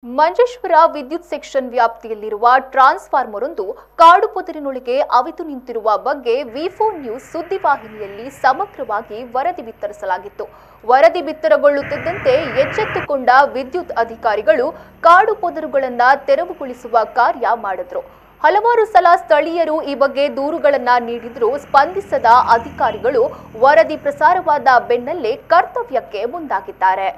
ಮಂಜೇಶ್ವರ ವಿದ್ಯುತ್ ಸೆಕ್ಷನ್ ವ್ಯಾಪ್ತಿಯಲ್ಲಿರುವ ಟ್ರಾನ್ಸ್ಫಾರ್ಮರ್ ಒಂದು ಕಾಡು ಪೊದರಿನೊಳಗೆ ಅವಿತು ನಿಂತಿರುವ ಬಗ್ಗೆ ವಿ4 ನ್ಯೂಸ್ ಸುದ್ದಿವಾಹಿನಿಯಲ್ಲಿ ಸಮಗ್ರವಾಗಿ ವರದಿ ಬಿತ್ತರಿಸಲಾಗಿತ್ತು. ವರದಿ ಬಿತ್ತರಗೊಳ್ಳುತ್ತಿದ್ದಂತೆ ಎಚ್ಚೆತ್ತುಕೊಂಡ ವಿದ್ಯುತ್ ಅಧಿಕಾರಿಗಳು ಕಾಡು ಪೊದರುಗಳನ್ನು ತೆರವುಗೊಳಿಸುವ ಕಾರ್ಯ ಮಾಡಿದ್ರು. ಹಲವಾರು ಸಲ ಸ್ಥಳೀಯರು ಈ ಬಗ್ಗೆ ದೂರುಗಳನ್ನು ನೀಡಿದರೂ ಸ್ಪಂದಿಸದ ಅಧಿಕಾರಿಗಳು ವರದಿ ಪ್ರಸಾರವಾದ ಬೆನ್ನಲ್ಲೇ ಕರ್ತವ್ಯಕ್ಕೆ ಮುಂದಾಗಿದ್ದಾರೆ.